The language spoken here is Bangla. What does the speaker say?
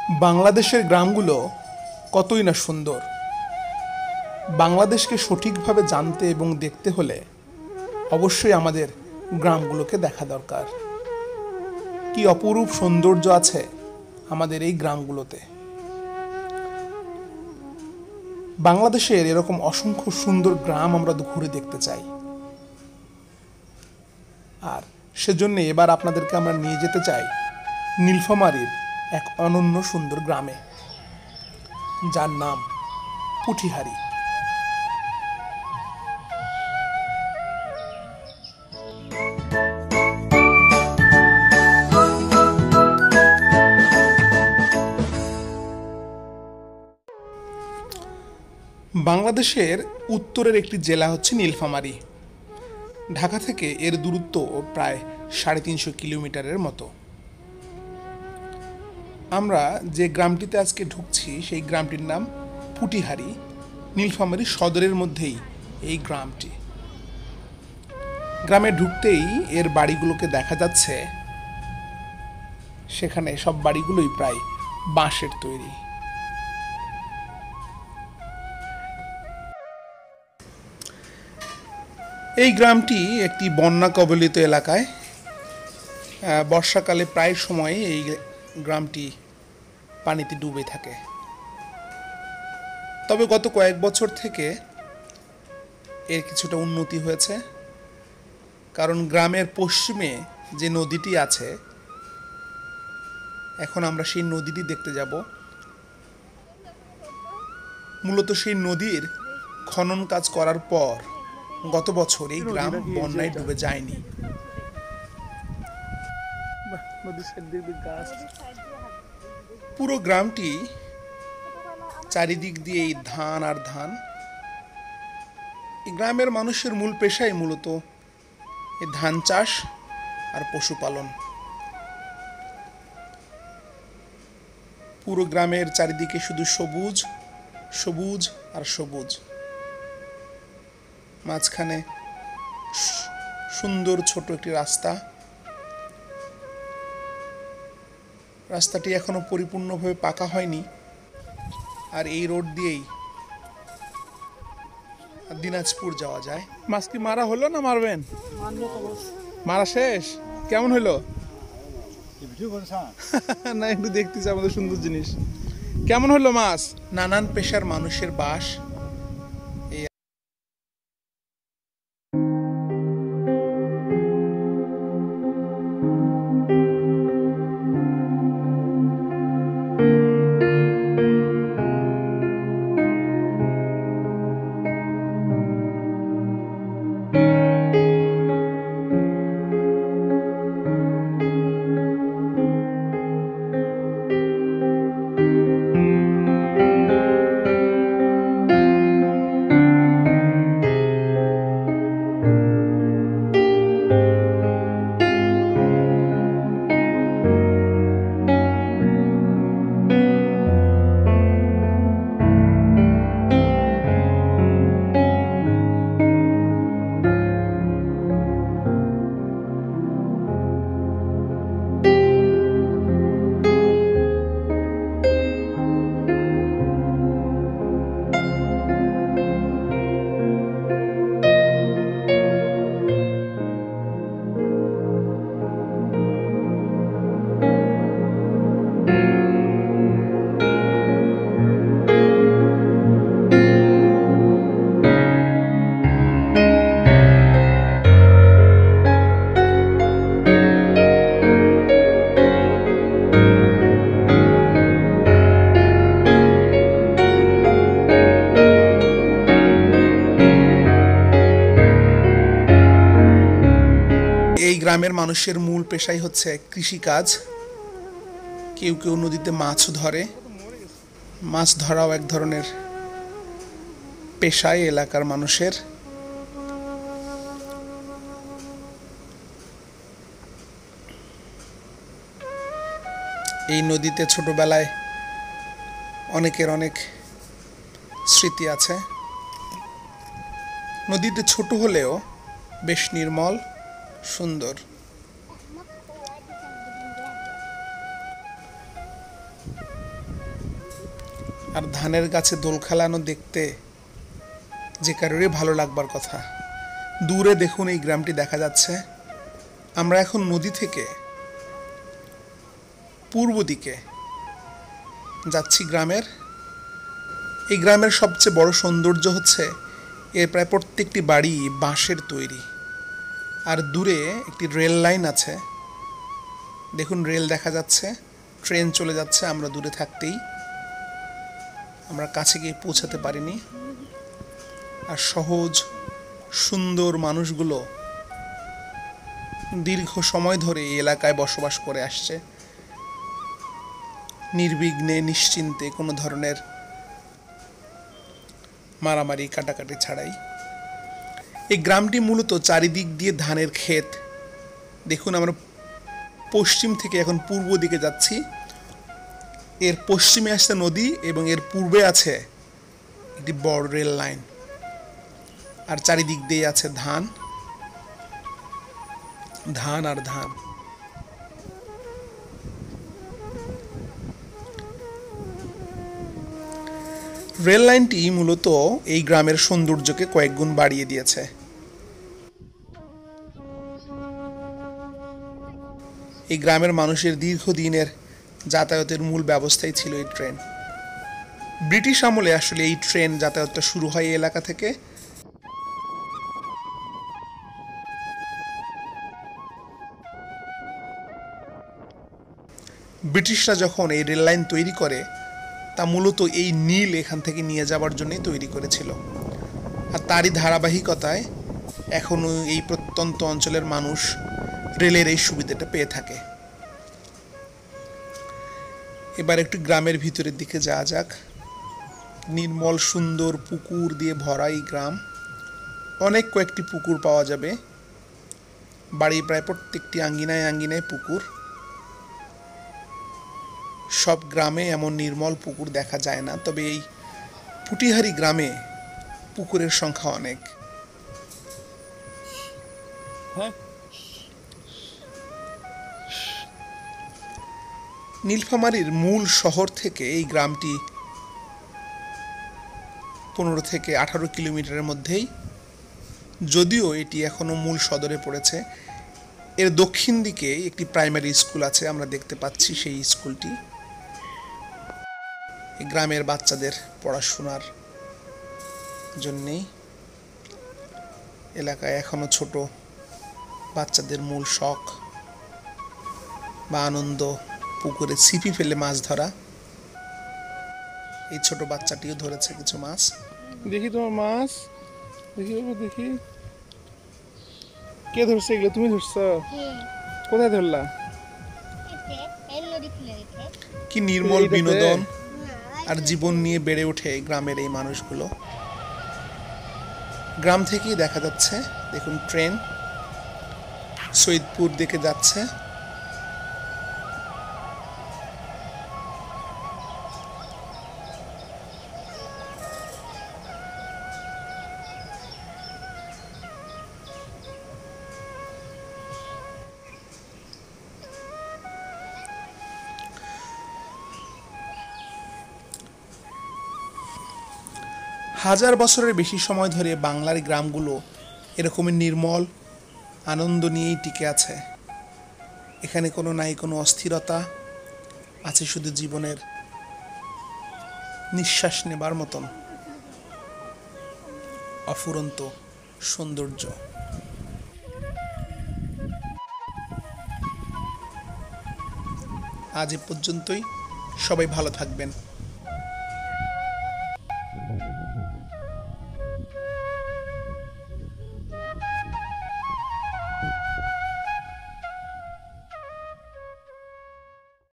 বাংলাদেশের গ্রামগুলো কতই না সুন্দর। বাংলাদেশকে সঠিকভাবে জানতে এবং দেখতে হলে অবশ্যই আমাদের গ্রামগুলোকে দেখা দরকার। কি অপরূপ সৌন্দর্য আছে আমাদের এই গ্রামগুলোতে। বাংলাদেশের এরকম অসংখ্য সুন্দর গ্রাম আমরা ঘুরে দেখতে চাই, আর সেজন্য এবার আপনাদেরকে আমরা নিয়ে যেতে চাই নীলফামারীর এক অনন্য সুন্দর গ্রামে, যার নাম পুঠিহারি। বাংলাদেশের উত্তরের একটি জেলা হচ্ছে নীলফামারী। ঢাকা থেকে এর দূরত্ব প্রায় 350 কিলোমিটারের মতো। আমরা যে গ্রামটিতে আজকে ঢুকছি সেই গ্রামটির নাম পুঠিহারি। নীলফামারী সদরের মধ্যেই এই গ্রামটি। গ্রামে ঢুকতেই এর বাড়িগুলোকে দেখা যাচ্ছে, সেখানে সব বাড়িগুলোই প্রায় বাঁশের তৈরি। এই গ্রামটি একটি বন্যা কবলিত এলাকায়। বর্ষাকালে প্রায় সময় এই গ্রামটি পানিতে ডুবে থাকে। তবে গত কয়েক বছর থেকে এর কিছুটা উন্নতি হয়েছে, কারণ গ্রামের পশ্চিমে যে নদীটি আছে, এখন আমরা সেই নদীটি দেখতে যাব। মূলত সেই নদীর খনন কাজ করার পর গত বছর এই গ্রাম বন্যায় ডুবে যায়নি। পুরো গ্রামটি চারিদিক দিয়ে এই ধান আর ধান। এই গ্রামের মানুষের মূল পেশাই মূলত এই ধান চাষ আর পশুপালন। পুরো গ্রামের চারিদিকে শুধু সবুজ সবুজ আর সবুজ। মাঝখানে সুন্দর ছোট একটি রাস্তা। রাস্তাটি এখনো পরিপূর্ণভাবে পাকা হয়নি, আর এই রোড দিয়েই দিনাজপুর যাওয়া যায়। মাছ কি মারা হলো না মারবেন? মারা শেষ? কেমন হলো? না, একটু দেখতেছি আমাদের সুন্দর জিনিস। কেমন হলো মাছ? নানান পেশার মানুষের বাস। এই গ্রামের মানুষের মূল পেশাই হচ্ছে কৃষিকাজ। কেউ কেউ নদীতে মাছ ধরে। মাছ ধরাও এক ধরনের পেশাই এলাকার মানুষের। এই নদীতে ছোটবেলায় অনেকের অনেক স্মৃতি আছে। নদীতে ছোট হলেও বেশ নির্মল, সুন্দর। আর ধানের গাছে দোল খেলানো দেখতে যে কারোরই ভালো লাগবার কথা। দূরে দেখুন এই গ্রামটি দেখা যাচ্ছে। আমরা এখন নদী থেকে পূর্ব দিকে যাচ্ছি গ্রামের। এই গ্রামের সবচেয়ে বড় সৌন্দর্য হচ্ছে এর প্রায় প্রত্যেকটি বাড়ি বাঁশের তৈরি। আর দূরে একটি রেল লাইন আছে, দেখুন রেল দেখা যাচ্ছে, ট্রেন চলে যাচ্ছে। আমরা দূরে থাকতেই আমরা কাছে গিয়ে পৌঁছাতে পারিনি। আর সহজ সুন্দর মানুষগুলো দীর্ঘ সময় ধরে এই এলাকায় বসবাস করে আসছে, নির্বিঘ্নে নিশ্চিন্তে, কোনো ধরনের মারামারি কাটাকাটি ছাড়াই। এই গ্রামটি মূলত চারিদিক দিয়ে ধানের ক্ষেত। দেখুন আমরা পশ্চিম থেকে এখন পূর্ব দিকে যাচ্ছি। এর পশ্চিমে আসছে নদী এবং এর পূর্বে আছে একটি বড় রেল লাইন। আর চারিদিক দিয়ে আছে ধান, ধান আর ধান। রেল লাইনটি মূলত এই গ্রামের সৌন্দর্যকে কয়েক গুণ বাড়িয়ে দিয়েছে। এই গ্রামের মানুষের দীর্ঘদিনের যাতায়াতের মূল ব্যবস্থাই ছিল এই ট্রেন। ব্রিটিশ আমলে আসলে এই ট্রেন যাতায়াতটা শুরু হয় এই এলাকা থেকে। ব্রিটিশরা যখন এই রেল লাইন তৈরি করে তা মূলত এই নীল এখান থেকে নিয়ে যাওয়ার জন্যই তৈরি করেছিল। আর তারই ধারাবাহিকতায় এখনও এই প্রত্যন্ত অঞ্চলের মানুষ রেলের এই সুবিধাটা পেয়ে থাকে। এবার একটু গ্রামের ভিতরের দিকে যাওয়া যাক। নির্মল সুন্দর পুকুর দিয়ে ভরা এই গ্রাম। অনেক কয়েকটি পুকুর পাওয়া যাবে। বাড়ির প্রায় প্রত্যেকটি আঙ্গিনায় আঙ্গিনায় পুকুর। সব গ্রামে এমন নির্মল পুকুর দেখা যায় না, তবে এই পুটিহারি গ্রামে পুকুরের সংখ্যা অনেক। নীলফামারীর মূল শহর থেকে এই গ্রামটি 15 থেকে 18 কিলোমিটারের মধ্যেই, যদিও এটি এখনো মূল সদরে পড়েছে। এর দক্ষিণ দিকে একটি প্রাইমারি স্কুল আছে, আমরা দেখতে পাচ্ছি সেই স্কুলটি। গ্রামের বাচ্চাদের পড়াশোনার জন্যেই এলাকায় এখনো ছোট বাচ্চাদের মূল শখ বা আনন্দ পুকুরে ছিপি ফেলে মাছ ধরা। এই ছোট বাচ্চাটিও ধরেছে কিছু মাছ। দেখি তোমার মাছ, দেখি বাবু দেখি। কে ধরছে এগুলো? তুমি ধরছো? কোথায় ধরলা? কি নির্মল বিনোদন আর জীবন নিয়ে বেড়ে ওঠে গ্রামের এই মানুষগুলো। গ্রাম থেকেই দেখা যাচ্ছে, দেখুন ট্রেন সৈয়দপুর দিকে যাচ্ছে। হাজার বছরের বেশি সময় ধরে বাংলার গ্রামগুলো এরকমই নির্মল আনন্দ নিয়েই টিকে আছে। এখানে নাই কোনো অস্থিরতা, আছে শুধু জীবনের নিঃশ্বাস নেবার মতন অফুরন্ত সৌন্দর্য। আজ এ পর্যন্তই। সবাই ভালো থাকবেন।